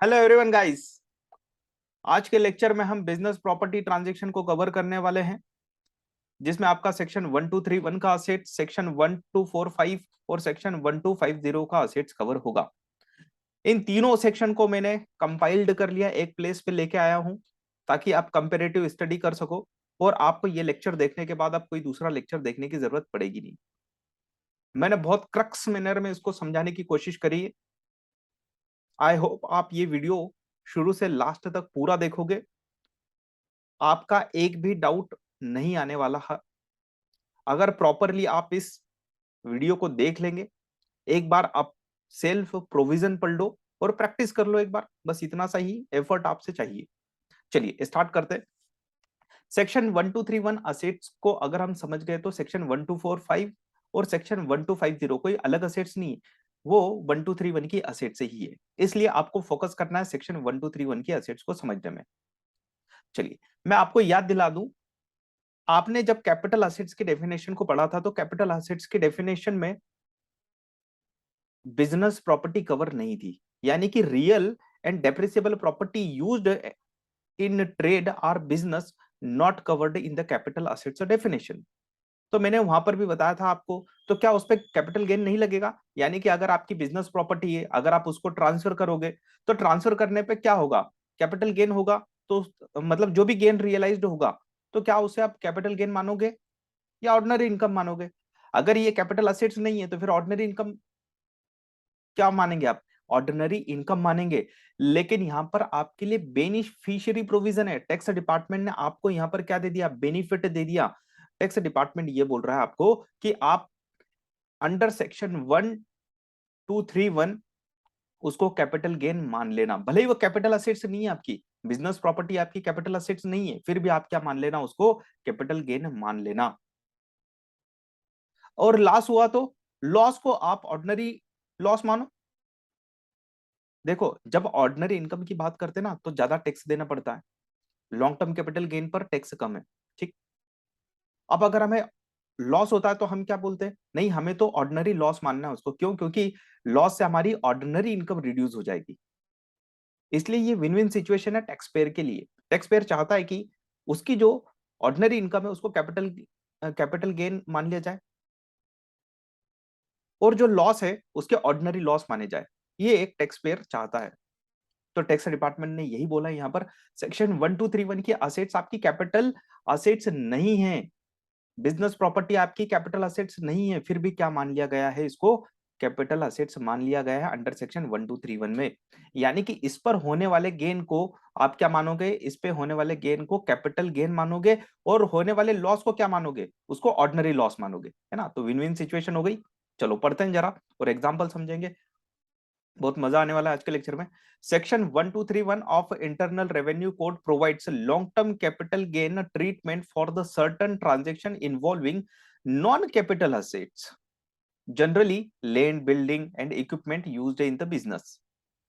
Hello everyone guys. आज के lecture में हम बिजनेस प्रॉपर्टी ट्रांजैक्शन को कवर करने वाले हैं, जिसमें आपका सेक्शन 1231 का असेट, सेक्शन 1245 और सेक्शन 1250 का असेट्स कवर होगा। इन तीनों सेक्शन को मैंने कंपाइल्ड कर लिया, एक प्लेस पे लेके आया हूं ताकि आप कंपेरेटिव स्टडी कर सको और आपको ये लेक्चर देखने के बाद आप कोई दूसरा लेक्चर देखने की जरूरत पड़ेगी नहीं। मैंने बहुत क्रक्स मैनर में इसको समझाने की कोशिश करी है। आई होप आप ये वीडियो शुरू से लास्ट तक पूरा देखोगे, आपका एक भी डाउट नहीं आने वाला है। अगर प्रॉपरली आप इस वीडियो को देख लेंगे, एक बार आप सेल्फ प्रोविजन पढ़ लो और प्रैक्टिस कर लो एक बार, बस इतना सा ही एफर्ट आपसे चाहिए। चलिए स्टार्ट करते हैं। सेक्शन 1231 असेट्स को अगर हम समझ गए तो सेक्शन 1245 और सेक्शन 1250 कोई अलग असेट्स नहीं है, वो 1231 की असेट से ही है। इसलिए आपको फोकस करना है सेक्शन 1231 की असेट्स को समझने में। चलिए मैं आपको याद दिला दूं, आपने जब कैपिटल असेट्स की डेफिनेशन को पढ़ा था तो कैपिटल असेट्स की डेफिनेशन में बिजनेस प्रॉपर्टी कवर नहीं थी, यानी कि real and depreciable property used in trade or business not covered in the capital assets definition. तो मैंने वहां पर भी बताया था आपको, तो क्या उस पर कैपिटल गेन नहीं लगेगा? यानी कि अगर आपकी बिजनेस प्रॉपर्टी है, अगर आप उसको ट्रांसफर करोगे तो ट्रांसफर करने पे क्या होगा? कैपिटल गेन होगा। तो मतलब जो भी गेन रियलाइज्ड होगा, तो क्या उसे आप कैपिटल गेन मानोगे या ऑर्डिनरी इनकम मानोगे? अगर ये कैपिटल असेट्स नहीं है तो फिर ऑर्डिनरी इनकम क्या मानेंगे आप? ऑर्डिनरी इनकम मानेंगे। लेकिन यहां पर आपके लिए बेनिफिशियरी प्रोविजन है। टैक्स डिपार्टमेंट ने आपको यहां पर क्या दे दिया? बेनिफिट दे दिया। टैक्स डिपार्टमेंट ये बोल रहा है आपको कि आप अंडर सेक्शन 1231 उसको कैपिटल गेन मान लेना, भले ही वो कैपिटल असेट्स नहीं है, आपकी बिजनेस प्रॉपर्टी आपकी कैपिटल असेट्स नहीं है, फिर भी आप क्या मान लेना? उसको कैपिटल गेन मान लेना। और लॉस हुआ तो लॉस को आप ऑर्डिनरी लॉस मानो। देखो, जब ऑर्डिनरी इनकम की बात करते हैं ना तो ज्यादा टैक्स देना पड़ता है, लॉन्ग टर्म कैपिटल गेन पर टैक्स कम है। ठीक। अब अगर हमें लॉस होता है तो हम क्या बोलते हैं? नहीं, हमें तो ऑर्डिनरी लॉस मानना है उसको। क्यों? क्योंकि लॉस से हमारी ऑर्डिनरी इनकम रिड्यूस हो जाएगी। इसलिए ये विन विन सिचुएशन है टैक्स पेयर के लिए। टैक्स पेयर चाहता है कि उसकी जो ऑर्डिनरी इनकम है उसको कैपिटल कैपिटल गेन मान लिया जाए, और जो लॉस है उसके ऑर्डिनरी लॉस माने जाए। ये एक टैक्स पेयर चाहता है। तो टैक्स डिपार्टमेंट ने यही बोला है यहाँ पर, सेक्शन 1231 की असेट्स आपकी कैपिटल असेट्स नहीं है, बिजनेस प्रॉपर्टी आपकी कैपिटल असेट्स नहीं है, फिर भी क्या मान लिया गया है? इसको कैपिटल असेट्स मान लिया गया है अंडर सेक्शन 1231 में। यानी कि इस पर होने वाले गेन को आप क्या मानोगे? इस पे होने वाले गेन को कैपिटल गेन मानोगे, और होने वाले लॉस को क्या मानोगे? उसको ऑर्डिनरी लॉस मानोगे, है ना? तो विन विन सिचुएशन हो गई। चलो पढ़ते हैं जरा और एग्जाम्पल समझेंगे, बहुत मजा आने वाला है आज के लेक्चर में। Section 1231 of internal revenue code provides long term capital gain treatment for the certain transaction involving non capital assets, generally land, building and equipment used in the business.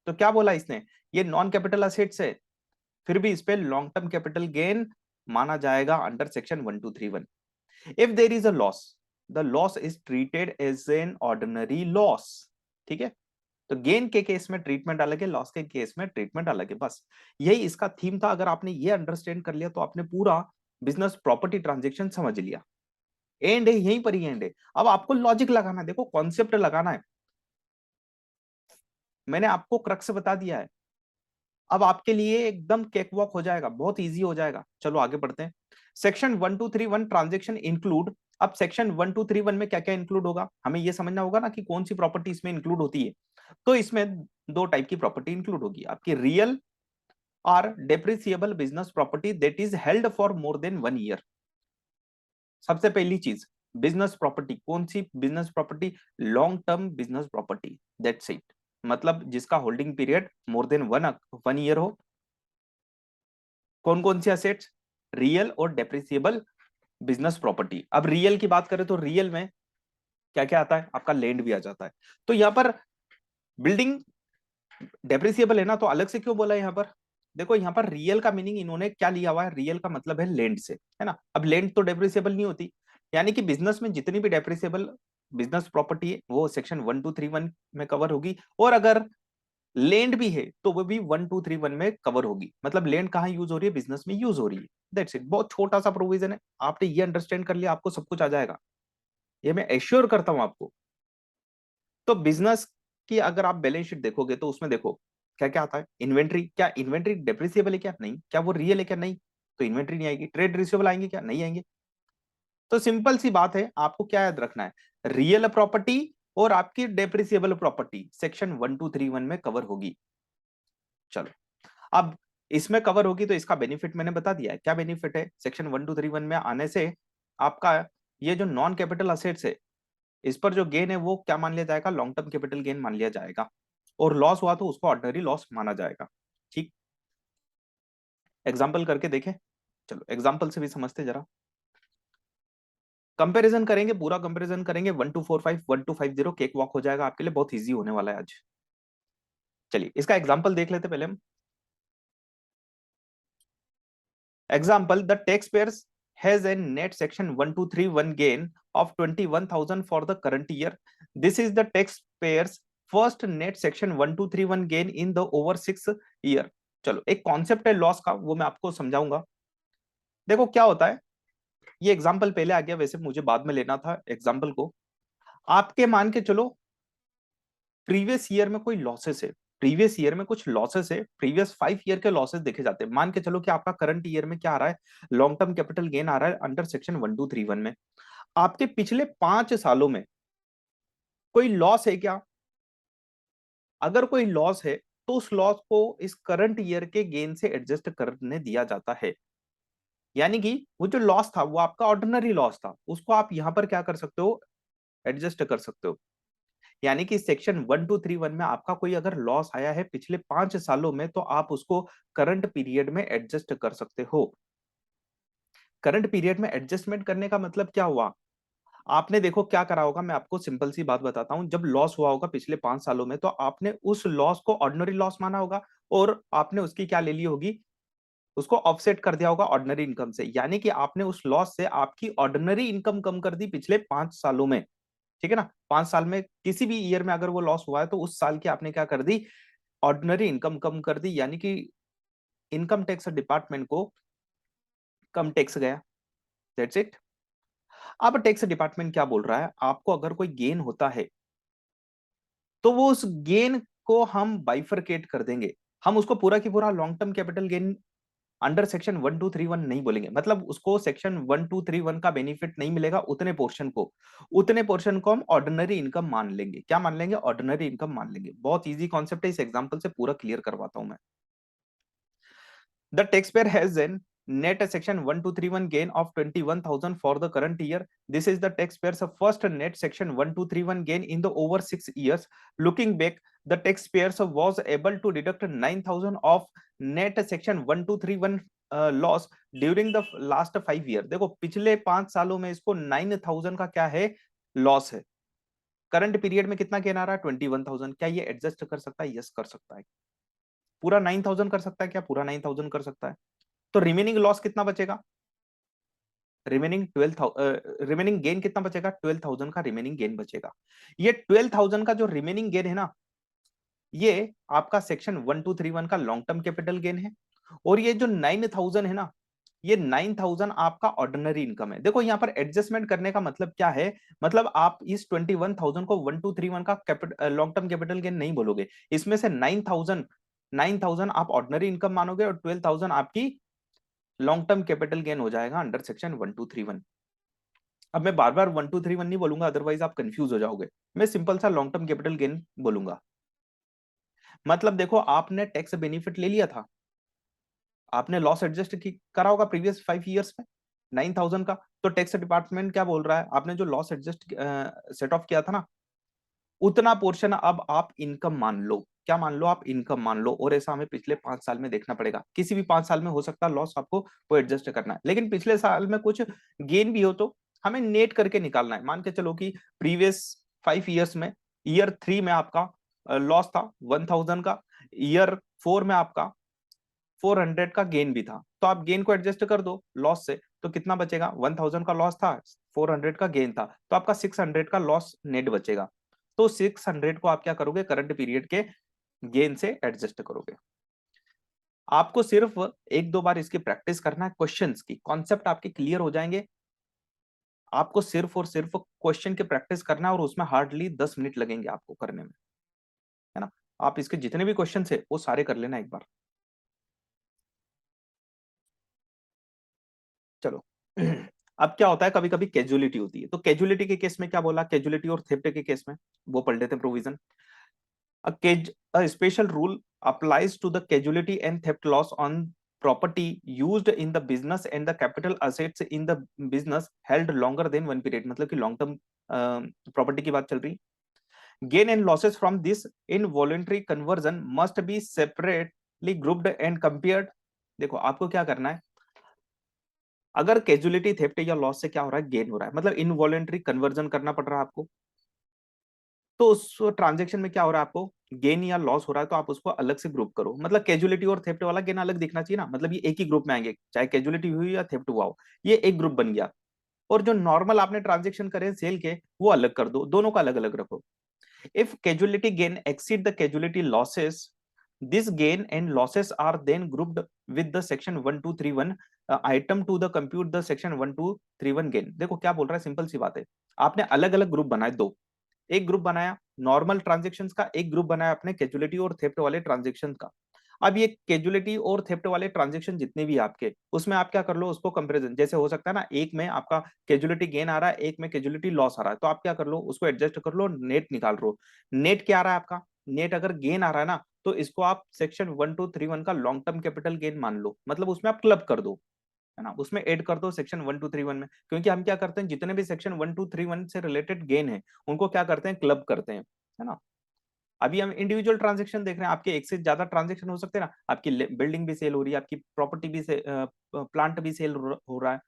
तो क्या बोला इसने? ये नॉन कैपिटल असेट्स है, फिर भी इस पे लॉन्ग टर्म कैपिटल गेन माना जाएगा under section 1231। If there is a loss, the loss is treated as an ordinary loss. ठीक है? तो गेन के केस में ट्रीटमेंट अलग है, लॉस के केस में ट्रीटमेंट अलग है। बस यही इसका थीम था। अगर आपने ये अंडरस्टैंड कर लिया तो आपने पूरा बिजनेस प्रॉपर्टी ट्रांजैक्शन समझ लिया। एंड है, यहीं पर ही एंड है। अब आपको लॉजिक लगाना है, देखो कॉन्सेप्ट लगाना है। मैंने आपको क्रक्स बता दिया है, अब आपके लिए एकदम केक वॉक हो जाएगा, बहुत इजी हो जाएगा। चलो आगे बढ़ते हैं। Section 1231 transaction include. अब सेक्शन 1231 में क्या क्या इंक्लूड होगा, हमें यह समझना होगा ना कि कौन सी प्रॉपर्टी इसमें इंक्लूड होती है। तो इसमें दो टाइप की प्रॉपर्टी इंक्लूड होगी आपकी, रियल और depreciable business property that is held for more than 1 year. सबसे पहली चीज, बिजनेस प्रॉपर्टी कौन सी? Business property long term business property, that's it. मतलब जिसका holding period more than 1 year हो। कौन कौन सी असेट्स? रियल और डेप्रिसिएबल बिजनेस प्रॉपर्टी। अब रियल की बात करें तो रियल में क्या क्या आता है? आपका लैंड भी आ जाता है। तो यहां पर बिल्डिंग डेप्रिसिएबल है ना, तो अलग से क्यों बोला यहां पर? देखो यहां पर रियल का मीनिंग इन्होंने क्या लिया हुआ है? रियल का मतलब है लैंड से, है ना? अब लैंड तो डेप्रिसिएबल नहीं होती, यानी कि बिजनेस में जितनी भी डेप्रिसिएबल बिजनेस प्रॉपर्टी है वो सेक्शन 1231 में कवर होगी। और अगर लैंड भी है तो वो भी 1231 में कवर होगी। मतलब लैंड कहाँ यूज हो रही है, बिजनेस में यूज हो रही है। दैट्स इट, बहुत छोटा सा प्रोविजन है, आपने ये अंडरस्टैंड कर लिया आपको सब कुछ आ जाएगा, ये मैं एश्योर करता हूं आपको। तो बिजनेस की अगर आप बैलेंस शीट देखोगे तो उसमें देखो क्या क्या आता है। इन्वेंट्री, क्या इन्वेंट्री डेप्रिसिएबल है क्या, नहीं। क्या वो रियल है क्या, नहीं। तो इन्वेंट्री नहीं आएगी। ट्रेड रिसीवेबल आएंगे क्या, नहीं आएंगे। तो सिंपल सी बात है, आपको क्या याद रखना है, रियल प्रॉपर्टी और आपकी डेप्रिसिएबल प्रॉपर्टी सेक्शन 1231 में कवर होगी। चलो, अब इसमें कवर होगी तो इसका बेनिफिट मैंने बता दिया है। क्या बेनिफिट है सेक्शन 1231 में आने से, आपका ये जो नॉन कैपिटल असेट्स है इस पर जो गेन है वो क्या मान लिया जाएगा, लॉन्ग टर्म कैपिटल गेन मान लिया जाएगा। और लॉस हुआ तो उसको ऑर्डिनरी लॉस माना जाएगा। ठीक, एग्जाम्पल करके देखें। चलो एग्जाम्पल से भी समझते जरा। कंपैरिजन करेंगे, पूरा कंपैरिजन करेंगे 1245 1250, केक वॉक हो जाएगा आपके लिए, बहुत इजी होने वाला है आज। चलिए इसका एग्जाम्पल देख लेते पहले हम। Example, the tax payers has a net section 1231 gain of 21,000 for the current year. This is the taxpayers first net section 1231 gain in the over 6 year. चलो एक कॉन्सेप्ट है लॉस का, वो मैं आपको समझाऊंगा। देखो क्या होता है, ये एग्जाम्पल पहले आ गया, वैसे मुझे बाद में लेना था एग्जाम्पल को। आपके मान के चलो प्रीवियस ईयर में कोई लॉसेस है, प्रीवियस ईयर में कुछ लॉसेस है, प्रीवियस 5 ईयर के लॉसेस देखे जाते हैं। मान के चलो कि आपका करंट ईयर में क्या आ रहा है, लॉन्ग टर्म कैपिटल गेन आ रहा है अंडर सेक्शन 1231 में। आपके पिछले 5 सालों में कोई लॉस है क्या, अगर कोई लॉस है तो उस लॉस को इस करंट ईयर के गेन से एडजस्ट करने दिया जाता है। यानी कि वो जो लॉस था वो आपका ऑर्डिनरी लॉस था, उसको आप यहां पर क्या कर सकते हो, एडजस्ट कर सकते हो। यानी कि सेक्शन 1231 में आपका कोई अगर लॉस आया है पिछले 5 सालों में तो आप उसको करंट पीरियड में एडजस्ट कर सकते हो। करंट पीरियड में एडजस्टमेंट करने का मतलब क्या हुआ, आपने देखो क्या करा होगा, मैं आपको सिंपल सी बात बताता हूं। जब लॉस हुआ होगा पिछले 5 सालों में तो आपने उस लॉस को ऑर्डिनरी लॉस माना होगा, और आपने उसकी क्या ले ली होगी, उसको ऑफसेट कर दिया होगा ऑर्डिनरी इनकम से। यानी कि आपने उस लॉस से आपकी ऑर्डिनरी इनकम कम कर दी पिछले 5 सालों में। ठीक है ना, 5 साल में किसी भी ईयर में अगर वो लॉस हुआ है तो उस साल की आपने क्या कर दी, ऑर्डिनरी इनकम कम कर दी। यानी कि इनकम टैक्स डिपार्टमेंट को कम टैक्स गया। That's it. अब टैक्स डिपार्टमेंट क्या बोल रहा है, आपको अगर कोई गेन होता है तो वो उस गेन को हम बाइफरकेट कर देंगे। हम उसको पूरा की पूरा long term capital gain under section 1231 नहीं बोलेंगे, मतलब उसको सेक्शन 1231 का बेनिफिट नहीं मिलेगा, उतने पोर्शन को हम ऑर्डिनरी इनकम मान लेंगे। क्या मान लेंगे, ऑर्डिनरी इनकम मान लेंगे। बहुत इजी कॉन्सेप्ट है, इस एग्जांपल से पूरा क्लियर करवाता हूं मैं। The taxpayer has a net section 1231 gain of 21,000 for the current year. This is the taxpayer's first net section 1231 gain in the over 6 years. Looking back, the taxpayer was able to deduct 9,000 of net section 1231 loss during the last 5 year. देखो पिछले 5 सालों में इसको 9,000 का क्या है, loss है। Current period में कितना गेन आ रहा है, 21,000। क्या ये एडजस्ट कर सकता है, यस कर सकता है। पूरा 9,000 कर सकता है क्या, पूरा 9,000 कर सकता है। तो रिमेनिंग लॉस कितना बचेगा, रिमेनिंग गेन कितना बचेगा, 12,000 का रिमेनिंग गेन बचेगा। ये 12,000 का जो रिमेनिंग गेन है ना, ये आपका सेक्शन 1231 का लॉन्ग टर्म कैपिटल गेन है। और ये जो 9,000 है ना, ये 9,000 आपका ऑर्डिनरी इनकम है। देखो यहाँ पर एडजस्टमेंट करने का मतलब क्या है, मतलब आप इस 21,000 को 1231 का लॉन्ग टर्म कैपिटल गेन नहीं बोलोगे। इसमें से 9,000 आप ऑर्डिनरी इनकम मानोगे और 12,000 आपकी लॉन्ग टर्म कैपिटल गेन हो जाएगा अंडर सेक्शन 1231। अब मैं बार बार 1231 नहीं बोलूंगा, अदरवाइज आप कंफ्यूज हो जाओगे। मैं सिंपल सा लॉन्ग टर्म कैपिटल गेन बोलूंगा। मतलब देखो आपने टैक्स बेनिफिट ले लिया था, आपने लॉस एडजस्ट करा होगा प्रीवियस 5 ईयर्स में 9,000 का। तो टैक्स डिपार्टमेंट क्या बोल रहा है, आपने जो लॉस एडजस्ट सेट ऑफ किया था ना, उतना पोर्शन अब आप इनकम मान लो। क्या मान लो, आप इनकम मान लो। और ऐसा हमें पिछले 5 साल में देखना पड़ेगा, किसी भी 5 साल में हो सकता है लॉस, आपको वो एडजस्ट करना है। लेकिन पिछले साल में कुछ गेन भी हो तो हमें नेट करके निकालना है। मान के चलो कि प्रीवियस 5 ईयर्स में ईयर 3 में आपका लॉस था 1,000 का, ईयर 4 में आपका 400 का गेन भी था। तो आप गेन को एडजस्ट कर दो लॉस से, तो कितना बचेगा, 1,000 का लॉस था, 400 का गेन था, तो आपका 600 का लॉस नेट बचेगा। तो 600 को आप क्या करोगे, करंट पीरियड के गेन से एडजस्ट करोगे। आपको सिर्फ एक दो बार इसकी प्रैक्टिस करना है, क्वेश्चंस की कॉन्सेप्ट आपके क्लियर हो जाएंगे। आपको सिर्फ और सिर्फ क्वेश्चन की प्रैक्टिस करना है और उसमें हार्डली 10 मिनट लगेंगे आपको करने में, है ना। आप इसके जितने भी क्वेश्चन है वो सारे कर लेना एक बार। चलो अब क्या होता है, कभी कभी कैजुअलिटी होती है, तो कैजुअलिटी के केस में क्या बोला, कैजुअलिटी और थेफ्ट के केस में वो पढ़ लेते हैं provision. A special rule applies to the casualty and theft loss on property used in the business and the capital assets in the business held longer than one period, मतलब कि long term property की बात चल रही। Gain and losses from this involuntary conversion must be separately grouped and compared. देखो आपको क्या करना है, अगर कैजुअलिटी थेफ्ट या लॉस से क्या हो रहा है, गेन हो रहा है, मतलब इनवॉलंटरी कन्वर्जन करना पड़ रहा है आपको, तो उस ट्रांजेक्शन में क्या हो रहा है, आपको गेन या लॉस हो रहा है, तो आप उसको अलग से ग्रुप करो। मतलब कैजुअलिटी और थेफ्ट वाला गेन अलग दिखना चाहिए ना, मतलब ये एक ही ग्रुप में आएंगे, चाहे कैजुअलिटी हुई या थेफ्ट हुआ हो, ये एक ग्रुप बन गया। और जो नॉर्मल आपने ट्रांजेक्शन करे सेल के, वो अलग कर दो, दोनों का अलग अलग रखो। If casualty gain exceed the casualty losses, this gain and losses are then grouped with the section 1231 item to the compute the section 1231 gain. देखो क्या बोल रहा है, सिंपल सी बात है, आपने अलग अलग ग्रुप बनाए दो, एक ग्रुप बनाया नॉर्मल ट्रांजेक्शन्स का, एक ग्रुप बनाया अपने कैजुअलिटी और थेफ्ट वाले ट्रांजेक्शन का। अब ये कैजुअलिटी और थेफ्ट वाले ट्रांजेक्शन जितने भी आपके, उसमें आप क्या कर लो, उसको कंपैरिजन, जैसे हो सकता है ना, एक में आपका कैजुअलिटी गेन आ रहा है, एक में कैजुअलिटी लॉस आ रहा है, तो आप क्या कर लो, उसको एडजस्ट कर लो, नेट निकाल लो। नेट क्या आ रहा है आपका, नेट अगर गेन आ रहा है ना, तो इसको आप सेक्शन 1231 का लॉन्ग टर्म कैपिटल गेन मान लो, मतलब उसमें आप क्लब कर दो, है ना, उसमें ऐड कर दो सेक्शन 1231 में। क्योंकि हम क्या करते हैं, जितने भी सेक्शन 1231 से रिलेटेड गेन है, उनको क्या करते हैं, क्लब करते हैं, है ना। अभी हम इंडिविजुअल ट्रांजेक्शन देख रहे हैं, आपके एक से ज्यादा ट्रांजेक्शन हो सकते हैं ना, आपकी बिल्डिंग भी सेल हो रही है, आपकी प्रॉपर्टी भी से प्लांट भी सेल हो रहा है,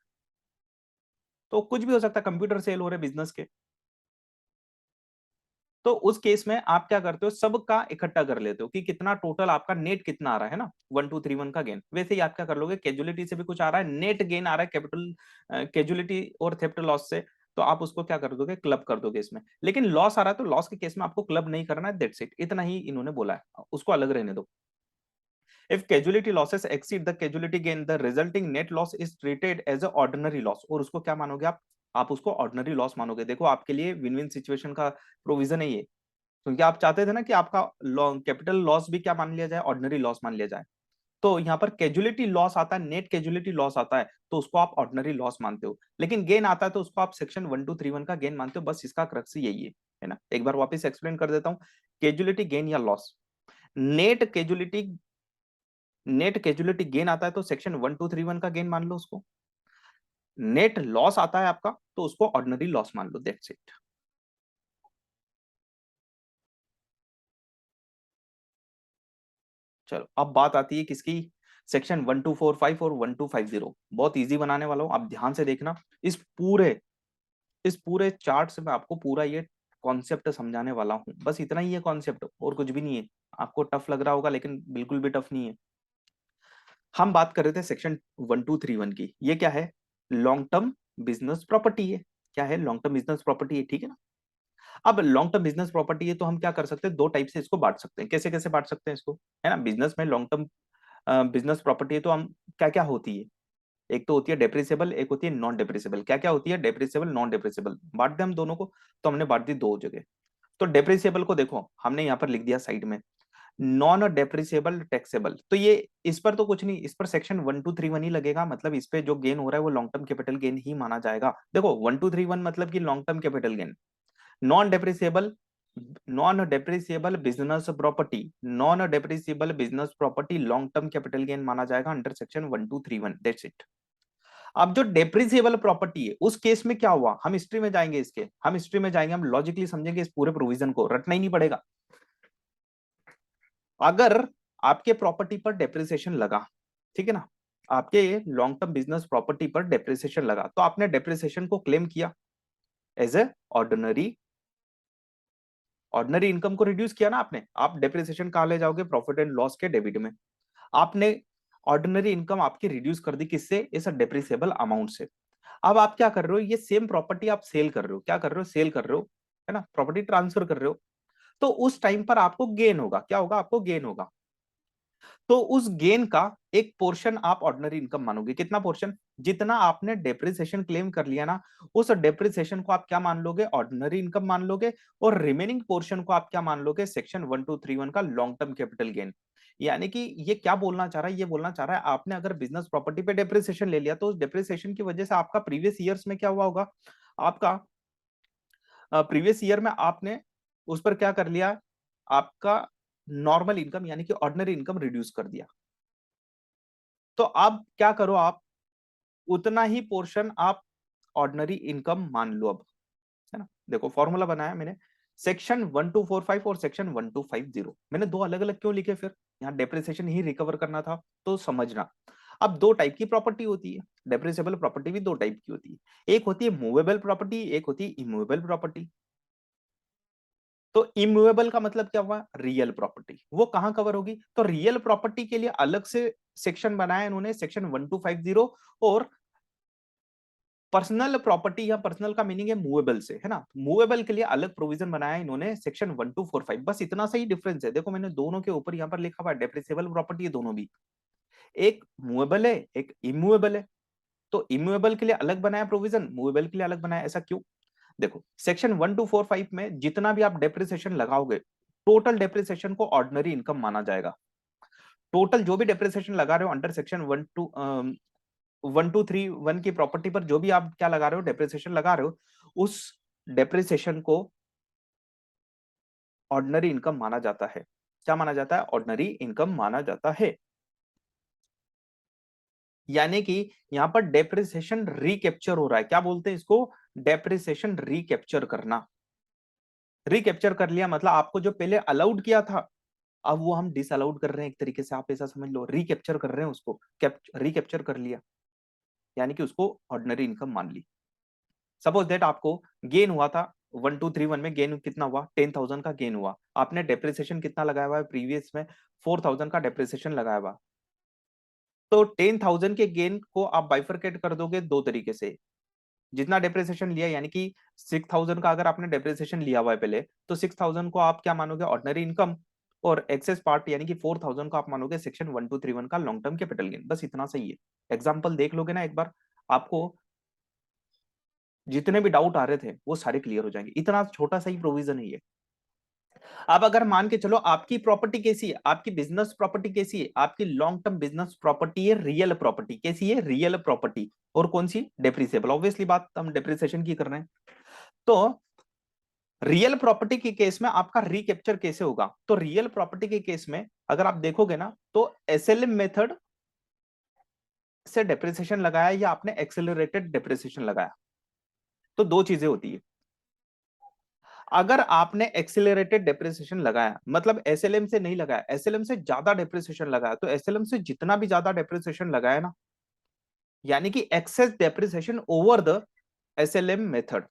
तो कुछ भी हो सकता है, कंप्यूटर सेल हो रहे बिजनेस के। तो उस केस में आप क्या करते हो, सबका इकट्ठा कर लेते हो कि कितना टोटल आपका नेट कितना आ रहा है ना, 1231 का गेन। वैसे ही आप क्या कर लोगे, कैजुअलिटी से भी कुछ आ रहा है, नेट गेन आ रहा है कैपिटल कैजुअलिटी और थेफ्ट लॉस से, तो आप उसको क्या कर दोगे, क्लब कर दोगे इसमें। लेकिन लॉस आ रहा है तो लॉस के केस में आपको क्लब नहीं करना है, दैट्स इट, इतना ही इन्होंने बोला है, उसको अलग रहने दो। If casualty losses exceed the casualty gain, the resulting net loss is treated as a ordinary loss. और उसको क्या मानोगे आप उसको ऑर्डिनरी लॉस मानोगे। देखो आपके लिए विन विन सिचुएशन का प्रोविजन है ये, क्योंकि आप चाहते थे ना कि आपका कैपिटल लॉस भी क्या मान लिया जाए, ऑर्डिनरी लॉस मान लिया जाए। तो यहाँ पर कैजुअलिटी लॉस आता है, नेट कैजुअलिटी लॉस आता है, तो उसको आप ऑर्डिनरी लॉस मानते हो। लेकिन गेन आता है तो उसको आप सेक्शन 1231 का गेन मानते हो, बस इसका क्रक्स यही है ना। एक बार वापस एक्सप्लेन कर देता हूँ, कैजुअलिटी गेन या loss, net casualty net casualty gain आता है तो सेक्शन 1231 का गेन मान लो उसको। नेट लॉस आता है आपका तो उसको ऑर्डिनरी लॉस मान लो, दैट्स इट। चलो अब बात आती है किसकी, सेक्शन 1245 और 1250। बहुत इजी बनाने वाला हूं, आप ध्यान से देखना। इस पूरे इस पूरे चार्ट से मैं आपको पूरा ये कॉन्सेप्ट समझाने वाला हूं, बस इतना ही है कॉन्सेप्ट, और कुछ भी नहीं है। आपको टफ लग रहा होगा लेकिन बिल्कुल भी टफ नहीं है। हम बात कर रहे थे सेक्शन 1231 की, ये क्या है, लॉन्ग टर्म बिजनेस प्रॉपर्टी है। क्या है, लॉन्ग टर्म बिजनेस प्रॉपर्टी है, ठीक है ना। अब लॉन्ग टर्म बिजनेस प्रॉपर्टी है तो हम क्या कर सकते हैं, दो टाइप से इसको बांट सकते हैं। कैसे कैसे बांट सकते हैं इसको, है ना, बिजनेस में लॉन्ग टर्म बिजनेस प्रॉपर्टी है तो हम क्या क्या होती है, एक तो होती है डेप्रिसिएबल, एक होती है नॉन डेप्रिसिएबल। क्या क्या होती है, डेप्रिसिएबल नॉन डेप्रिसिएबल, बांट दे हम दोनों को, तो हमने बांट दी दो जगह। तो डेप्रिसिएबल को देखो हमने यहाँ पर लिख दिया साइड में, नॉन डेप्रिसिएबल टैक्सेबल, तो ये इस पर तो कुछ नहीं, इस पर सेक्शन 1231 ही लगेगा, मतलब इस पे जो गेन हो रहा है वो लॉन्ग टर्म कैपिटल गेन ही माना जाएगा। देखो 1231 मतलब कि long term capital gain. Non depreciable, non depreciable business property, non depreciable business property long term capital gain माना जाएगा अंडर सेक्शन 1231, दैट्स इट। अब जो डेप्रिसिएबल प्रॉपर्टी है उस केस में क्या हुआ, हम हिस्ट्री में जाएंगे, इसके हम हिस्ट्री में जाएंगे, हम लॉजिकली समझेंगे इस पूरे प्रोविजन को, रटना ही नहीं पड़ेगा। अगर आपके प्रॉपर्टी पर डेप्रिसिएशन लगा, ठीक है ना, आपके लॉन्ग टर्म बिजनेस प्रॉपर्टी पर डेप्रिसिएशन लगा, तो आपने डेप्रिसिएशन को क्लेम किया as a ordinary, ordinary income को रिड्यूस किया ना आपने। आप डेप्रिसिएशन कहां ले जाओगे, प्रॉफिट एंड लॉस के डेबिट में। आपने ऑर्डिनरी इनकम आपकी रिड्यूस कर दी, किससे, इस डेप्रिसिएबल अमाउंट से। अब आप क्या कर रहे हो, ये सेम प्रॉपर्टी आप सेल कर रहे हो, क्या कर रहे हो, सेल कर रहे हो, है ना, प्रॉपर्टी ट्रांसफर कर रहे हो। तो उस टाइम पर आपको गेन होगा, क्या होगा, आपको गेन होगा। तो उस गेन का एक पोर्शन आप ऑर्डिनरी इनकम मानोगे। कितना पोर्शन? जितना आपने डेप्रिसिएशन क्लेम कर लिया ना, उस डेप्रिसिएशन को आप क्या मान लोगे, ऑर्डिनरी इनकम मान लोगे। और रिमेनिंग पोर्शन को आप क्या मान लोगे, सेक्शन 1231 का लॉन्ग टर्म कैपिटल गेन। यानी कि ये क्या बोलना चाह रहा है, ये बोलना चाह रहा है आपने अगर बिजनेस प्रॉपर्टी पे डेप्रिसिएशन ले लिया तो उस डेप्रिसिएशन की वजह से आपका प्रीवियस ईयर्स में क्या हुआ होगा, आपका प्रीवियस ईयर में आपने उस पर क्या कर लिया, आपका नॉर्मल इनकम यानी कि ऑर्डिनरी इनकम रिड्यूस कर दिया। तो अब क्या करो, आप उतना ही पोर्शन आप ऑर्डिनरी इनकम मान लो अब, है ना। देखो फॉर्मूला बनाया मैंने, सेक्शन 1245 और सेक्शन 1250। मैंने दो अलग अलग क्यों लिखे, फिर यहाँ डेप्रिसिएशन ही रिकवर करना था तो समझना। अब दो टाइप की प्रॉपर्टी होती है, डेप्रिसिएबल प्रॉपर्टी भी दो टाइप की होती है, एक होती है मूवेबल प्रॉपर्टी, एक होती है इमूवेबल प्रॉपर्टी। तो इमूवेबल का मतलब क्या हुआ, रियल प्रॉपर्टी। वो कहां कवर होगी, तो रियल प्रॉपर्टी के लिए अलग से सेक्शन बनाया इन्होंने, सेक्शन 1250। और पर्सनल प्रॉपर्टी या पर्सनल का मीनिंग है मूवेबल से, है ना, मूवेबल के लिए अलग प्रोविजन बनाया इन्होंने सेक्शन 1245। बस इतना सा ही डिफरेंस है। देखो मैंने दोनों के ऊपर यहाँ पर लिखा हुआ है डेप्रिसिएबल प्रॉपर्टी है दोनों भी, एक मूवेबल है एक इमूवेबल है। तो इमूवेबल के लिए अलग बनाया प्रोविजन, मूवेबल के लिए अलग बनाया, ऐसा क्यों? देखो सेक्शन 1245 में जितना भी आप डेप्रिसिएशन लगाओगे, टोटल डेप्रिसिएशन को ऑर्डिनरी इनकम माना जाएगा। टोटल जो भी डेप्रिसिएशन लगा रहे हो अंडर सेक्शन 1231 की प्रॉपर्टी पर, जो भी आप क्या लगा रहे हो, डेप्रिसिएशन लगा रहे हो, उस डेप्रिसिएशन को ऑर्डिनरी इनकम माना जाता है। क्या माना जाता है, ऑर्डिनरी इनकम माना जाता है। यानी कि यहां पर डेप्रिसिएशन रिकैप्चर हो रहा है, क्या बोलते हैं इसको, डेप्रिसिएशन रिकैप्चर करना। रिकैप्चर कर लिया मतलब आपको जो पहले अलाउड किया था, अब वो हम डिसअलाउड कर रहे हैं, एक तरीके से आप ऐसा समझ लो, रिकैप्चर कर रहे हैं उसको, रिकैप्चर कर लिया यानी कि उसको ऑर्डिनरी इनकम मान ली। सपोज दैट आपको गेन हुआ था 1231 में, गेन कितना हुआ, 10,000 का गेन हुआ। आपने डेप्रिसिएशन कितना लगाया हुआ है प्रीवियस में, 4,000 का डेप्रिसिएशन लगाया हुआ। तो 10,000 के गेन को आप बाइफरकेट कर दोगे दो तरीके से, जितना डेप्रिसिएशन लिया, यानी कि 6,000 का अगर आपने डेप्रिसिएशन लिया हुआ है पहले, तो 6,000 को आप क्या मानोगे, ऑर्डिनरी इनकम। और एक्सेस पार्ट यानी कि 4,000 को आप मानोगे सेक्शन 1231 का लॉन्ग टर्म कैपिटल गेन। बस इतना सही है। एग्जाम्पल देख लोगे ना एक बार, आपको जितने भी डाउट आ रहे थे वो सारे क्लियर हो जाएंगे। इतना छोटा सा ही प्रोविजन है ये। अब अगर मान के चलो आपकी प्रॉपर्टी कैसी है, आपकी बिजनेस प्रॉपर्टी कैसी है, आपकी लॉन्ग टर्म बिजनेस प्रॉपर्टी है रियल प्रॉपर्टी। कैसी है, रियल प्रॉपर्टी। और कौन सी, डेप्रिसिएबल। ऑब्वियसली बात हम डेप्रिसिएशन की कर रहे हैं। तो रियल प्रॉपर्टी के केस में आपका रिकैप्चर कैसे होगा, तो रियल प्रॉपर्टी के केस में अगर आप देखोगे ना, तो एसएलएम मेथड से डेप्रिसिएशन लगाया या आपने एक्सेलरेटेड डेप्रिसिएशन लगाया, तो दो चीजें होती है। अगर आपने एक्सेलरेटेड डेप्रिसिएशन लगाया मतलब एसएलएम से नहीं लगाया, एसएलएम से ज्यादा डेप्रिसिएशन लगाया, तो एसएलएम से जितना भी ज्यादा डेप्रिसिएशन लगाया ना, यानी कि excess depreciation over the SLM method,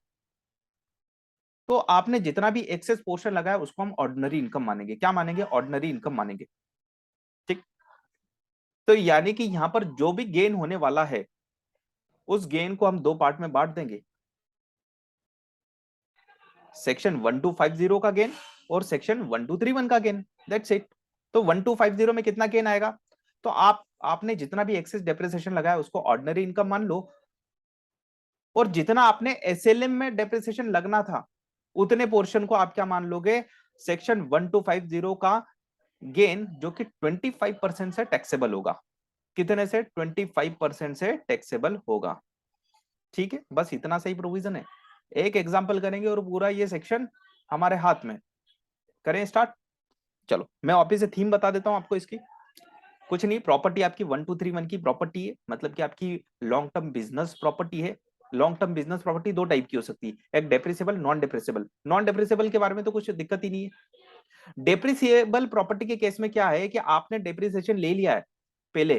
तो आपने जितना भी एक्सेस पोर्शन लगाया उसको हम ऑर्डिनरी इनकम मानेंगे। क्या मानेंगे, ऑर्डिनरी इनकम मानेंगे। ठीक। तो यानी कि यहां पर जो भी गेन होने वाला है, उस गेन को हम दो पार्ट में बांट देंगे, सेक्शन 1250 का गेन और सेक्शन 1231 का गेन। That's it. तो 1250 में कितना गेन आएगा, तो आपने जितना भी एक्सेस डेप्रिसिएशन लगाया उसको ऑर्डिनरी इनकम मान लो, और जितना आपने एसएलएम में डेप्रिसिएशन लगना था उतने पोर्शन को आप क्या मान लोगे, सेक्शन 1250 का गेन, जो कि 25% से टैक्सेबल होगा। कितने से, 25% से टैक्सेबल होगा। ठीक है, बस इतना सही प्रोविजन है। एक एग्जांपल करेंगे और पूरा ये सेक्शन हमारे हाथ में। करें स्टार्ट। चलो मैं वापिस से थीम बता देता हूं आपको इसकी। कुछ नहीं, प्रॉपर्टी आपकी 1231 की प्रॉपर्टी है, मतलब कि आपकी लॉन्ग टर्म बिजनेस प्रॉपर्टी है। लॉन्ग टर्म बिजनेस प्रॉपर्टी दो टाइप की हो सकती है, एक depreciable, non depreciable. Non depreciable के बारे में तो कुछ दिक्कत ही नहीं है। डेप्रिसिएबल प्रॉपर्टी के केस में क्या है कि आपने डेप्रिसिएशन ले लिया है पहले,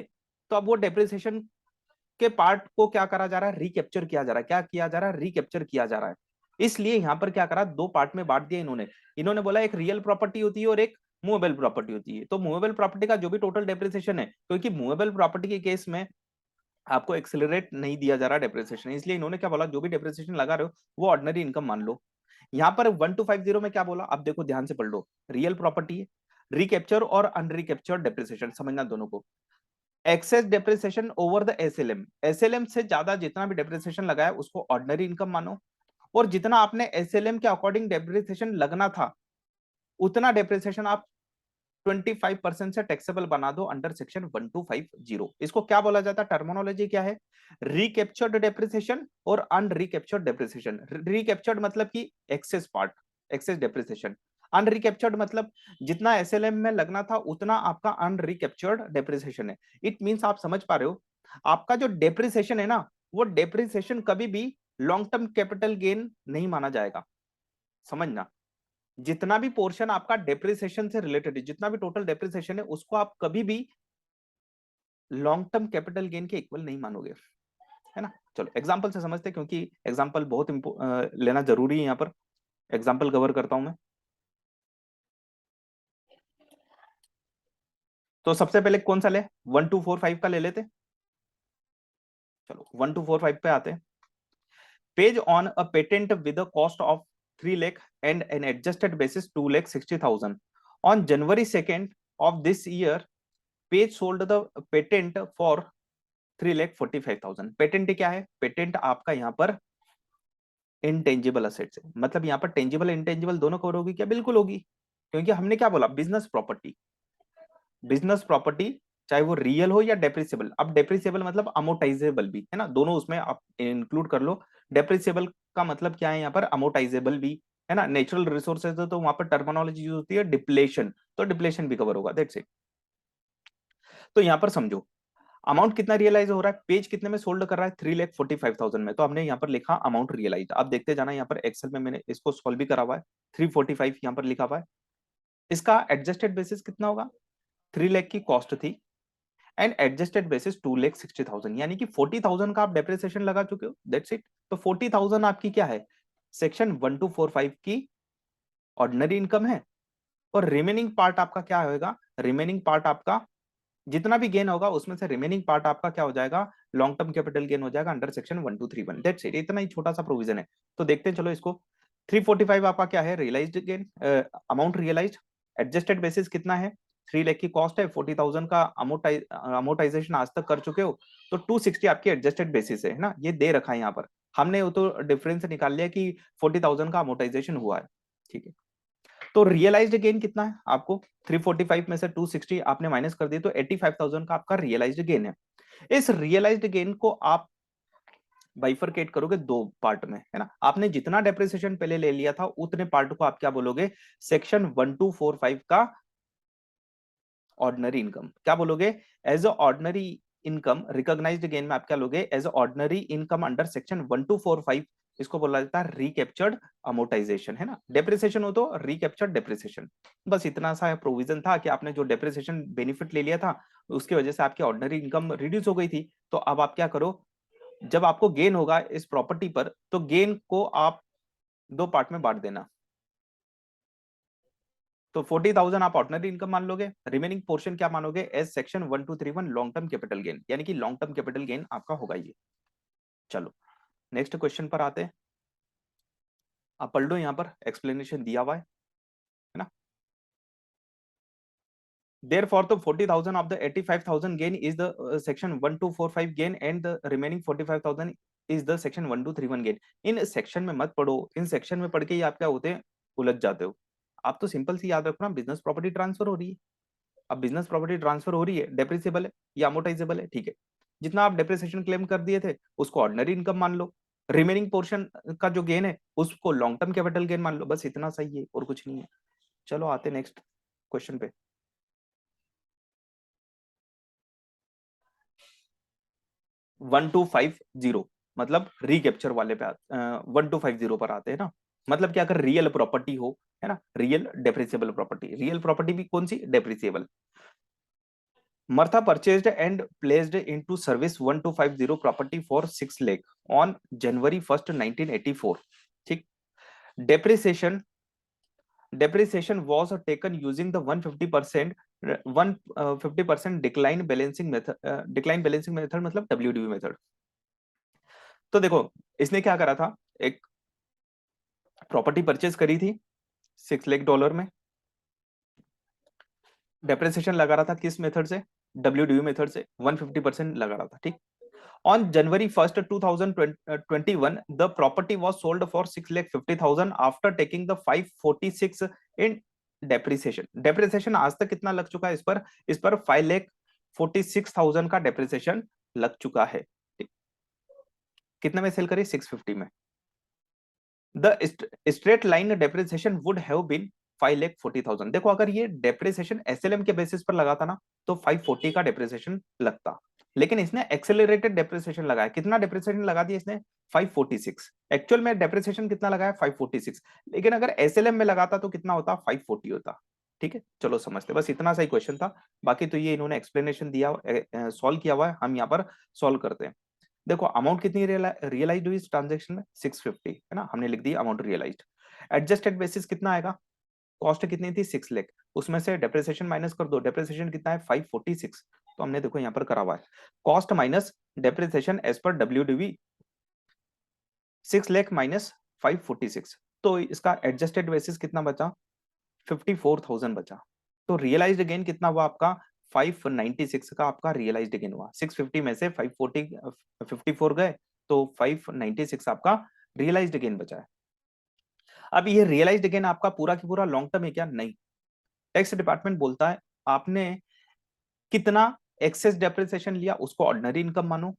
तो अब वो डेप्रिसिएशन के पार्ट को क्या करा जा रहा है, रिकैप्चर किया जा रहा है। क्या किया जा रहा है, रिकैप्चर किया जा रहा है। इसलिए यहां पर क्या करा, दो पार्ट में बांट दिया इन्होंने। इन्होंने बोला एक रियल प्रॉपर्टी होती है और एक मूवेबल प्रॉपर्टी होती है। तो मूवेबल प्रॉपर्टी का जो भी टोटल डेप्रिसिएशन है, क्योंकि मूवेबल प्रॉपर्टी के केस में आपको एक्सेलरेट नहीं दिया जा रहा डेप्रिसिएशन, इसलिए इन्होंने क्या बोला, जो भी डेप्रिसिएशन लगा रहे हो वो ऑर्डिनरी इनकम मान लो। यहाँ पर 1250 में क्या बोला, अब देखो ध्यान से पढ़ लो, रियल प्रॉपर्टी है, रिकैप्चर और अनरिकैप्चर्ड डेप्रिसिएशन समझना दोनों को। Excess depreciation over the SLM, SLM से ज्यादा जितना भी डेप्रिसिएशन लगाया उसको ऑर्डिनरी इनकम मानो, और जितना आपने एसएलएम के अकॉर्डिंग डेप्रिसिएशन लगना था उतना डेप्रिसिएशन आप 25% से टैक्सेबल बना दो अंडर सेक्शन 1250। इसको क्या बोला जाता है, टर्मिनोलॉजी क्या है, रिकैप्चर्ड डेप्रिसिएशन और अनरिकैप्चर्ड डेप्रिसिएशन। रिकैप्चर्ड मतलब कि एक्सेस पार्ट, एक्सेस डेप्रिसिएशन। अनरिकैप्चर्ड मतलब जितना एसएलएम में लगना था उतना आपका अनरिकैप्चर्ड डेप्रिसिएशन है। इट मींस आप समझ पा रहे हो, आपका जो डेप्रिसिएशन है ना, वो डेप्रिसिएशन कभी भी लॉन्ग टर्म कैपिटल गेन नहीं माना जाएगा, समझना। जितना भी पोर्शन आपका डेप्रिसिएशन से रिलेटेड है, जितना भी टोटल डेप्रिसिएशन है, उसको आप कभी भी लॉन्ग टर्म कैपिटल गेन के इक्वल नहीं मानोगे, है ना। चलो एग्जांपल से समझते हैं, क्योंकि एग्जांपल बहुत लेना जरूरी है। यहाँ पर एग्जांपल कवर करता हूं मैं। तो सबसे पहले कौन सा ले, 1245 का ले लेते। चलो 1245 पे आते हैं। Paige on a patent with a cost of 3 lakh and an adjusted basis 2,60,000 on January 2nd of this year, Paige sold the patent for 3,45,000। Patent क्या है, पेटेंट आपका यहाँ पर इंटेंजिबल असेट्स है, मतलब यहाँ पर टेंजिबल इंटेंजिबल दोनों कवर होगी क्या, बिल्कुल होगी, क्योंकि हमने क्या बोला, बिजनेस प्रॉपर्टी। बिजनेस प्रॉपर्टी चाहे वो रियल हो या डेप्रिसिएबल, अब डेप्रिसिएबल मतलब अमोटाइजेबल भी है ना, दोनों उसमें आप इंक्लूड कर लो। डेप्रिसिएबल का मतलब क्या है यहाँ पर, अमोटाइजेबल भी है ना। नेचुरल रिसोर्सेज तो वहां पर टर्मिनोलॉजी यूज होती है डिप्लेशन, तो डिप्लेशन भी कवर होगा, दैट्स इट। तो यहाँ पर समझो अमाउंट कितना रियलाइज हो रहा है, पेज कितने में सोल्ड कर रहा है, 3,45,000 में, तो हमने यहाँ पर लिखा अमाउंट रियलाइज। आप देखते जाना, यहाँ पर एक्सेल में मैंने इसको सॉल्व भी करा हुआ है, 345 यहाँ पर लिखा हुआ है। इसका एडजस्टेड बेसिस कितना होगा, 3 लाख की कॉस्ट थी एंड एडजस्टेड बेसिस 2,60,000, यानी कि 40,000 का आप डेप्रिसिएशन लगा चुके हो, दैट्स इट। तो 40,000 आपकी क्या है, सेक्शन 1245 की ऑर्डिनरी इनकम है, और रिमेनिंग पार्ट आपका क्या होगा, रिमेनिंग पार्ट आपका जितना भी गेन होगा उसमें से रिमेनिंग पार्ट आपका क्या हो जाएगा, लॉन्ग टर्म कैपिटल गेन हो जाएगा अंडर सेक्शन 1231, दैट्स इट। इतना ही छोटा सा प्रोविजन है। तो देखते हैं चलो इसको। 345 आपका क्या है, realised gain, amount realised. Adjusted basis कितना है, 3 लाख की कॉस्ट है, 40,000 का अमोटाइजेशन आज तक कर चुके हो, तो 260 आपकी एडजस्टेड बेसिस है ना, ये दे रखा है यहाँ पर। हमने वो तो डिफरेंस निकाल लिया कि 40,000 का अमोटाइजेशन हुआ है, ठीक है। तो रियलाइज्ड गेन कितना है आपको, 345 में से 260 आपने माइनस कर दिया, तो 85,000 का आपका रियलाइज्ड गेन है। इस रियलाइज्ड गेन को आप बाइफरकेट करोगे दो पार्ट में, है ना। आपने जितना डेप्रिसिएशन पहले ले लिया था उतने पार्ट को आप क्या बोलोगे, सेक्शन 1245 का ऑर्डिनरी इनकम क्या बोलोगे, as a ordinary income. Recognised gain में आप क्या लोगे, as a ordinary income under section 1245। इसको बोला जाता है रिकैप्चर्ड अमोटाइजेशन, है ना। डेप्रिसिएशन हो तो रिकैप्चर्ड डेप्रिसिएशन। बस इतना सा प्रोविजन था कि आपने जो डेप्रिसिएशन बेनिफिट ले लिया था उसकी वजह से आपकी ऑर्डिनरी इनकम रिड्यूस हो गई थी। तो अब आप क्या करो, जब आपको गेन होगा इस प्रॉपर्टी पर, तो गेन को आप दो पार्ट में बांट देना। तो 40,000 आप ऑर्डिनरी इनकम मान लोगे, रिमेनिंग पोर्शन क्या मानोगे, as section 1231 long term capital gain, यानी कि लॉन्ग टर्म कैपिटल गेन आपका होगा ये। चलो नेक्स्ट क्वेश्चन पर आते हैं। आप पढ़ लो, यहाँ पर एक्सप्लेनेशन दिया हुआ है ना। Therefore, the 40,000 of the 85,000 gain is the section 1245 gain, and the remaining 45,000 is the section 1231 gain। In section में मत पढ़ो, इन सेक्शन में पढ़ के ही आप क्या होते हैं, उलझ जाते हो। आप तो सिंपल सी याद रखना, बिजनेस प्रॉपर्टी ट्रांसफर हो रही है। अब बिजनेस प्रॉपर्टी ट्रांसफर हो रही है, डेप्रिसिएबल है या अमोटाइजेबल है, ठीक है। जितना आप डेप्रिसिएशन क्लेम कर दिए थे उसको ऑर्डिनरी इनकम मान लो, रिमेनिंग पोर्शन का जो गेन है उसको लॉन्ग टर्म कैपिटल गेन मान लो, बस इतना सही है और कुछ नहीं है। चलो आते नेक्स्ट क्वेश्चन पे। 1250 मतलब रिकैप्चर वाले पे 1250 पर आते हैं ना। मतलब क्या, अगर रियल प्रॉपर्टी हो, है ना, real depreciable property, real property भी कौन सी, depreciable. Martha purchased and placed into service 1250 property for 6 lakh on January 1st 1984, ठीक। Depreciation depreciation was taken using the 150% decline balancing method, मतलब WDV मेथड। तो देखो इसने क्या करा था, एक प्रॉपर्टी परचेज करी थी $6 लाख में, डेप्रिसिएशन लगा रहा था किस मेथड से, WDV मेथड से, 150% लगा रहा था, ठीक। On January 1st, 2021, the property was sold for 6,50,000 after taking the 546 in depreciation. Depreciation आज तक कितना लग चुका है इस पर 5,46,000 का depreciation लग चुका है। कितने में सेल करी, 650 में। The straight line depreciation would have been 5,40,000। देखो अगर ये डेप्रिसिएशन SLM के बेसिस पर लगा था ना तो 540 का डेप्रिसिएशन लगता, लेकिन इसने एक्सेलरेटेड डेप्रिसिएशन लगाया। कितना डेप्रिसिएशन लगा दिया इसने, 546। एक्चुअल में डेप्रिसिएशन कितना लगाया, 546, लेकिन अगर SLM में लगाता तो कितना होता, 540 होता। ठीक है, चलो समझते, बस इतना सा ही क्वेश्चन था। बाकी तो ये इन्होंने एक्सप्लेनेशन दिया, सॉल्व किया हुआ है, हम यहाँ पर सॉल्व करते हैं। देखो अमाउंट कितनी रियलाइज हुई इस ट्रांजेक्शन में, 650 है ना, हमने लिख दी अमाउंट रियलाइज्ड। एडजस्टेड बेसिस कितना आएगा, कॉस्ट कितनी थी, 6 लाख, उसमें से डेप्रिसिएशन माइनस कर दो, डेप्रिसिएशन कितना है, 546। तो हमने देखो यहाँ पर करा हुआ है कॉस्ट माइनस डेप्रिसिएशन एज पर WDV, 6 लाख माइनस 546, तो इसका एडजस्टेड बेसिस कितना बचा, 54,000 बचा। तो रियलाइज्ड गेन कितना हुआ आपका, 596 का आपका रियलाइज्ड गेन हुआ। 650 में से 540 54 गए तो 596 आपका रियलाइज्ड गेन बचा है। अब ये रियलाइज्ड गेन आपका पूरा की पूरा लॉन्ग टर्म है क्या, नहीं। टैक्स डिपार्टमेंट बोलता है आपने कितना एक्सेस डेप्रिसिएशन लिया उसको ऑर्डिनरी इनकम मानो,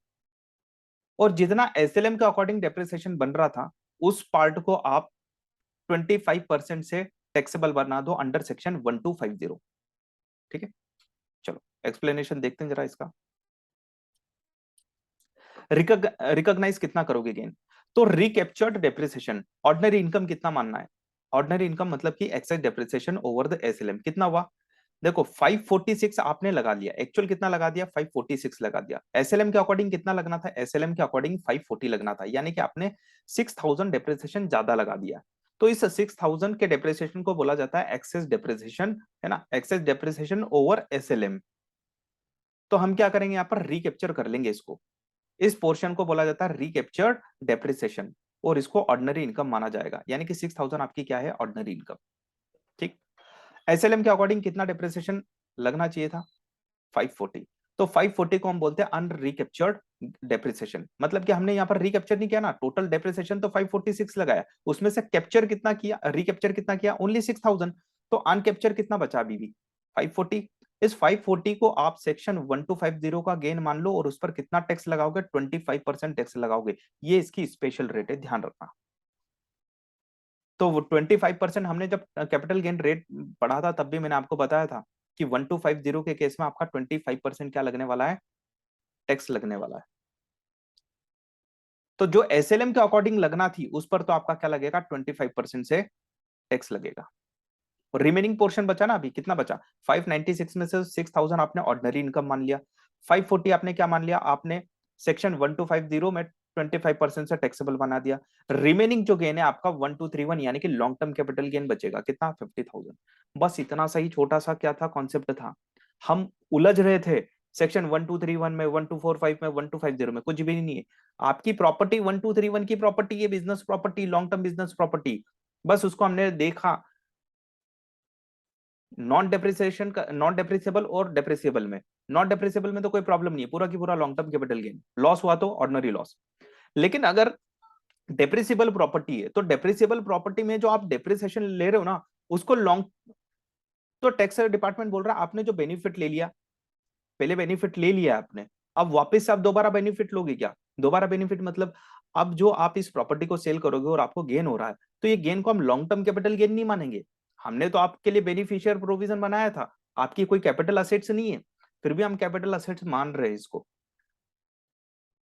और जितना SLM के अकॉर्डिंग डेप्रिसिएशन बन रहा था उस पार्ट को आप 25% से टैक्सेबल बना दो अंडर सेक्शन 1250। ठीक है, चलो एक्सप्लेनेशन देखते हैं जरा इसका। रिकॉग्नाइज कितना करोगे गेन, तो रिकैप्चर्ड डेप्रिसिएशन ऑर्डिनरी इनकम कितना मानना है, ऑर्डिनरी इनकम मतलब कि excess depreciation over the SLM कितना हुआ। देखो 546 आपने लगा लिया, एक्चुअल कितना लगा दिया, 546 लगा दिया। SLM के अकॉर्डिंग कितना लगना था, SLM के अकॉर्डिंग 540 लगना था, यानी कि आपने 6000 डेप्रिसिएशन ज्यादा लगा दिया। तो इस 6000 के डेप्रिसिएशन को बोला जाता है एक्सेस डेप्रिसिएशन, है ना, एक्सेस डेप्रिसिएशन ओवर SLM। तो हम क्या करेंगे, यहाँ पर रिकैप्चर कर लेंगे इसको, इस पोर्शन को बोला जाता है रिकैप्चर्ड डेप्रिसिएशन, और इसको ऑर्डिनरी इनकम माना जाएगा, यानी कि 6000 आपकी क्या है, ऑर्डिनरी इनकम। ठीक, SLM के अकॉर्डिंग कितना डेप्रिसिएशन लगना चाहिए था, 540। तो 540 को हम बोलते हैं अन रिकैप्चर्ड डेप्रिसिएशन, मतलब कि हमने यहाँ पर रिकैप्चर नहीं किया ना, टोटल डेप्रिसिएशन तो 546 लगाया, उसमें से कैप्चर कितना किया, रिकैप्चर कितना किया, ओनली 6000। तो अनकैप्चर कितना बचा अभी भी, 540। इस 540 को आप सेक्शन 1250 का गेन मान लो, और उस पर कितना टैक्स लगाओगे, 25% टैक्स लगाओगे। ये इसकी स्पेशल रेट है, ध्यान रखना। तो वो 25% हमने जब कैपिटल गेन रेट पढ़ा था तब भी मैंने आपको बताया था कि 1250 के केस में आपका 25% क्या लगने वाला है, टैक्स लगने वाला है। तो जो SLM के अकॉर्डिंग लगना थी उस पर तो आपका क्या लगेगा, 25% से टैक्स लगेगा। और रिमेनिंग पोर्शन बचा ना, अभी कितना बचा, 596 में से 6000 आपने ऑर्डिनरी इनकम मान लिया, 540 आपने क्या मान लिया, आपने सेक्शन 1250 में 25% से टैक्सेबल बना दिया। रिमेनिंग जो गेन है आपका 1231, यानी कि लॉन्ग टर्म कैपिटल गेन बचेगा कितना, 50,000। बस इतना सही छोटा सा क्या था, कॉन्सेप्ट था। हम उलझ रहे थे सेक्शन 1231 में, 1245 में, 1250 में, कुछ भी नहीं है। आपकी प्रॉपर्टी 1231 की प्रॉपर्टी है, business property, long term business property, बस उसको हमने देखा नॉन डेप्रिसिएशन का, नॉन डेप्रिसिएबल और डेप्रिसिएबल में। नॉन डेप्रिसिएबल में तो कोई प्रॉब्लम नहीं है, पूरा की पूरा long term capital gain, loss हुआ तो ऑर्डिनरी लॉस। लेकिन अगर डेप्रिसिएबल प्रॉपर्टी है तो डेप्रिसिएबल प्रॉपर्टी में जो आप डेप्रिसिएशन ले रहे हो ना उसको लॉन्ग, तो टैक्स डिपार्टमेंट बोल रहा है आपने जो बेनिफिट ले लिया, पहले बेनिफिट ले लिया आपने, अब वापस से आप दोबारा बेनिफिट लोगे क्या, दोबारा बेनिफिट मतलब अब जो आप इस प्रॉपर्टी को सेल करोगे और आपको गेन हो रहा है, तो ये गेन को हम लॉन्ग टर्म कैपिटल गेन नहीं मानेंगे। हमने तो आपके लिए बेनिफिशियर प्रोविजन बनाया था, आपकी कोई कैपिटल असेट्स नहीं है, फिर भी हम कैपिटल असेट्स मान रहे हैं इसको।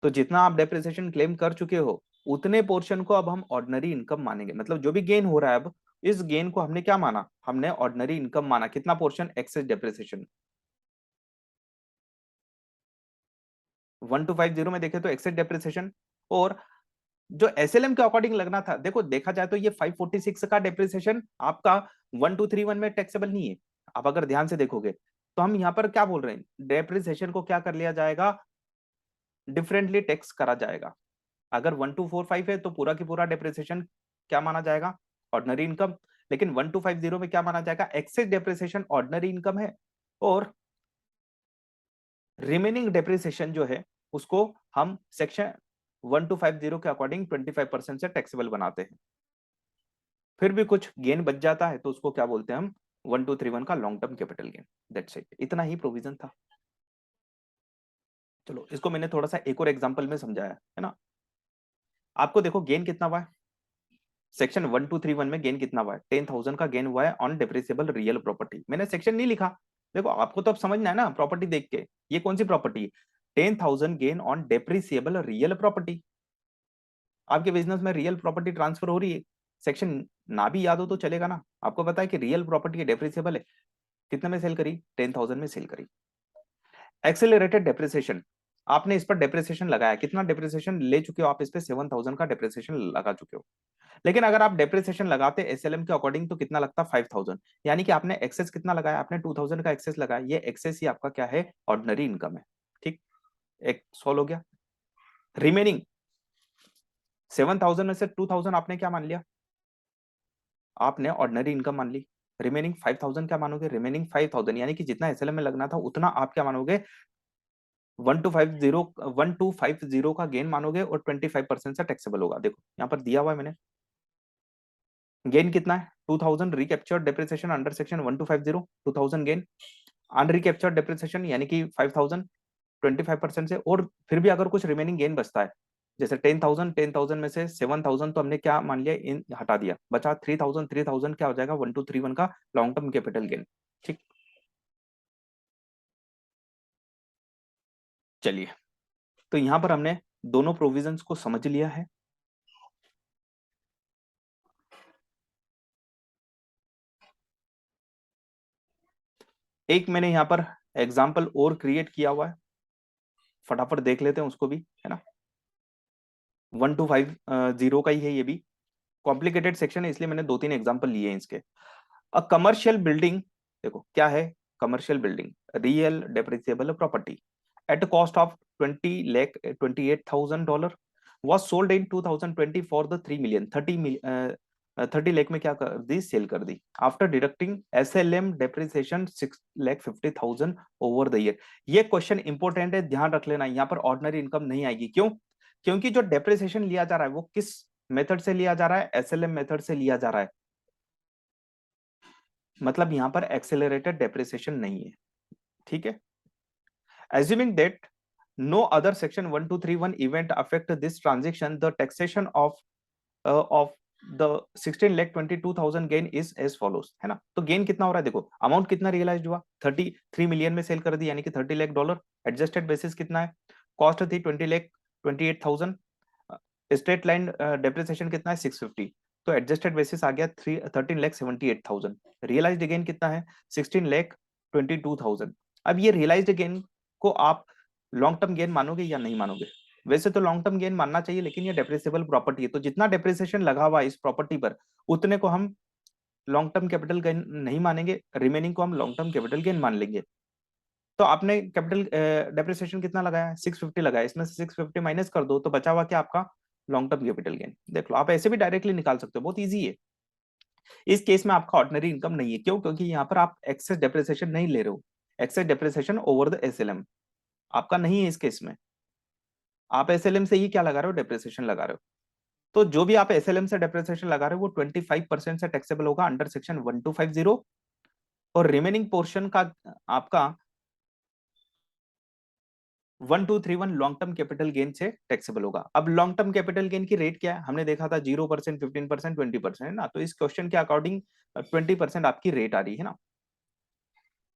तो जितना आप डेप्रिसिएशन क्लेम कर चुके हो उतने पोर्शन को अब हम ऑर्डिनरी इनकम मानेंगे, मतलब जो भी गेन हो रहा है अब इस गेन को हमने क्या माना, हमने ऑर्डिनरी इनकम माना। कितना पोर्शन, एक्सेस डेप्रिसिएशन। 1250 में देखे तो एक्सेस डेप्रिसिएशन, और जो SLM के अकॉर्डिंग लगना था, देखो देखा जाए तो ये 546 का डेप्रिसिएशन आपका 1231 में टैक्सेबल नहीं है। आप अगर ध्यान से देखोगे तो हम यहाँ पर क्या बोल रहे हैं, डेप्रिसिएशन को क्या कर लिया जाएगा, डिफरेंटली टैक्स करा जाएगा। अगर 1245 है तो पूरा की पूरा डेप्रिसिएशन क्या माना जाएगा, ऑर्डिनरी इनकम। लेकिन 1250 में क्या माना जाएगा, एक्सेस डेप्रिसिएशन ऑर्डिनरी इनकम है, और रिमेनिंग डेप्रिसिएशन जो है उसको हम सेक्शन 1250 के अकॉर्डिंग 25% से टैक्सेबल बनाते हैं। फिर भी कुछ गेन बच जाता है तो उसको क्या बोलते हैं हम, 1231 का long term capital gain. That's it, इतना ही प्रोविजन था। चलो इसको मैंने थोड़ा सा एक और एग्जांपल में समझाया है ना। आपको देखो गेन कितना हुआ है, सेक्शन 1231 में गेन कितना हुआ है, 10,000 का गेन हुआ है ऑन डेप्रिसिएबल रियल प्रॉपर्टी। मैंने सेक्शन नहीं लिखा, देखो आपको तो अब समझना है ना प्रॉपर्टी देख के, ये कौन सी प्रॉपर्टी है, 10,000 gain on depreciable real property. आपके बिजनेस में रियल प्रॉपर्टी ट्रांसफर हो रही है, सेक्शन ना भी याद हो तो चलेगा ना। आपको पता है कि रियल प्रॉपर्टी डेप्रिसिएबल है, कितने में सेल करी, 10,000 में सेल करी। एक्सेलरेटेड डेप्रिसिएशन, आपने इस पर डेप्रिसिएशन लगाया, कितना डेप्रिसिएशन ले चुके हो आप, इस पे 7,000 का डेप्रिसिएशन लगा चुके हो। लेकिन अगर आप डेप्रिसिएशन लगाते एसएलएम के अकॉर्डिंग तो कितना लगता, 5,000, यानी कि आपने एक्सेस कितना लगाया, आपने 2,000 का एक्सेस लगाया, ये एक्सेस ही आपका क्या है, ऑर्डिनरी इनकम है। ठीक, एक सॉल्व हो गया। रिमेनिंग 7,000 में से 2,000 आपने क्या मान लिया, आपने ऑर्डिनरी इनकम मान ली। रिमेनिंग 5,000 क्या मानोगे, रिमेनिंग 5,000 यानी कि जितना एसएलएम में लगना था उतना आप क्या मानोगे, 1250 का गेन मानोगे और 25% से टैक्सेबल होगा। देखो यहाँ पर दिया हुआ है मैंने, गेन कितना है, 2,000 recaptured depreciation under section 1250, 2,000 gain, unrecaptured depreciation यानी कि 5,000, 25% से, और फिर भी अगर कुछ रिमेनिंग गेन बचता है, जैसे 10,000 में से 7,000 तो हमने क्या मान लिया, इन हटा दिया, बचा 3,000 क्या हो जाएगा, 1231 का लॉन्ग टर्म कैपिटल गेन। ठीक, चलिए तो यहां पर हमने दोनों प्रोविजंस को समझ लिया है। एक मैंने यहाँ पर एग्जाम्पल और क्रिएट किया हुआ है, फटाफट देख लेते हैं उसको भी, है ना। 1250 का ही है ये भी, कॉम्प्लिकेटेड सेक्शन है इसलिए मैंने दो तीन एग्जाम्पल लिए हैं इसके। अ कमर्शियल बिल्डिंग, देखो क्या है, commercial building real depreciable property at cost of 28,000 was sold in 2020 for the 3 million 30 lakh में क्या कर दी, सेल कर दी, after deducting SLM depreciation 6,50,000 over the year. ये क्वेश्चन इंपॉर्टेंट है, ध्यान रख लेना, यहाँ पर ऑर्डिनरी इनकम नहीं आएगी। क्यों, क्योंकि जो डेप्रिसिएशन लिया जा रहा है वो किस मेथड से लिया जा रहा है, एसएलएम मेथड से लिया जा रहा है, मतलब यहां पर एक्सेलरेटेड डेप्रिसिएशन नहीं है। ठीक है, assuming that no other section 1231 event affect this transaction, the taxation of the 16,22,000 gain is as follows, है ना। तो गेन कितना हो रहा है, देखो अमाउंट कितना रियलाइज हुआ, 33 मिलियन में सेल कर दी यानी कि $30 लाख। एडजस्टेड बेसिस कितना है, कॉस्ट थी 20,28,000, स्ट्रेट लाइन डेप्रिसिएशन कितना है 650, तो एडजस्टेड बेसिस आ गया 13,78,000। रियलाइज्ड गेन कितना है 16,22,000। अब ये रियलाइज्ड गेन को आप लॉन्ग टर्म गेन मानोगे या नहीं मानोगे, वैसे तो लॉन्ग टर्म गेन मानना चाहिए, लेकिन ये डेप्रिसिएबल प्रॉपर्टी है तो जितना डेप्रिसिएशन लगा हुआ है इस प्रॉपर्टी पर उतने को हम लॉन्ग टर्म कैपिटल गेन नहीं मानेंगे, रिमेनिंग को हम लॉन्ग टर्म कैपिटल गेन मान लेंगे। तो आपने कैपिटल डेप्रिसिएशन कितना लगाया, 650 लगाया, इसमें से 650 माइनस कर दो तो बचा हुआ क्या आपका, लॉन्ग टर्म कैपिटल गेन। देख लो आप ऐसे भी डायरेक्टली निकाल सकते हो, बहुत इजी है। इस केस में आपका ऑर्डिनरी इनकम नहीं है, क्यों, क्योंकि यहाँ पर आप एक्सेस डेप्रिसिएशन नहीं ले रहे हो, excess depreciation over the SLM आपका नहीं है इस केस में। आप एसएलएम से ही क्या लगा रहे हो, डेप्रिसिएशन लगा रहे हो। तो जो भी आप एसएलएम से डेप्रिसिएशन लगा रहे हो वो 25% से टैक्सेबल होगा अंडर सेक्शन 1250, और रिमेनिंग पोर्शन का आपका 1231 लॉन्ग टर्म कैपिटल गेन से टैक्सेबल होगा। अब लॉन्ग टर्म कैपिटल गेन की रेट क्या है, हमने देखा था 0%, 15%, 20% है ना, तो इस क्वेश्चन के अकॉर्डिंग 20% आपकी रेट आ रही है ना।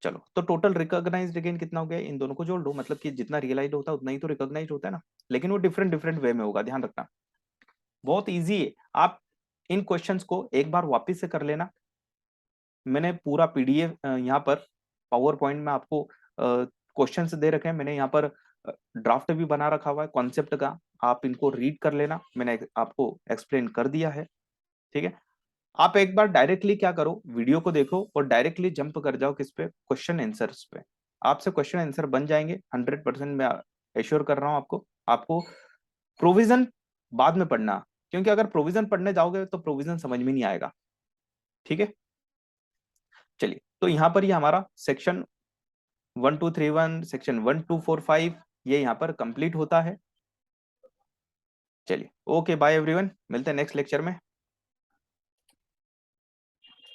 चलो तो टोटल रिकॉग्नाइज्ड गेन कितना हो गया, इन दोनों को जोड़ लो, मतलब कि जितना रियलाइज होता है उतना ही तो रिकॉग्नाइज होता है ना, लेकिन वो डिफरेंट डिफरेंट वे में होगा, ध्यान रखना। बहुत इजी है, आप इन क्वेश्चंस को एक बार वापस से कर लेना। मैंने पूरा पीडीएफ यहाँ पर पावर पॉइंट में आपको क्वेश्चंस दे रखे हैं, मैंने यहाँ पर ड्राफ्ट भी बना रखा हुआ है कॉन्सेप्ट का, आप इनको रीड कर लेना, मैंने आपको एक्सप्लेन कर दिया है। ठीक है, आप एक बार डायरेक्टली क्या करो, वीडियो को देखो और डायरेक्टली जंप कर जाओ किस पे, क्वेश्चन आंसर्स पे। आपसे क्वेश्चन आंसर बन जाएंगे 100%, मैं एश्योर कर रहा हूँ आपको। आपको प्रोविजन बाद में पढ़ना, क्योंकि अगर प्रोविजन पढ़ने जाओगे तो प्रोविजन समझ में नहीं आएगा। ठीक है, चलिए तो यहाँ पर ये हमारा सेक्शन 1231 सेक्शन 1245 ये यहाँ पर कंप्लीट होता है। चलिए ओके बाय एवरीवन, मिलते हैं नेक्स्ट लेक्चर में।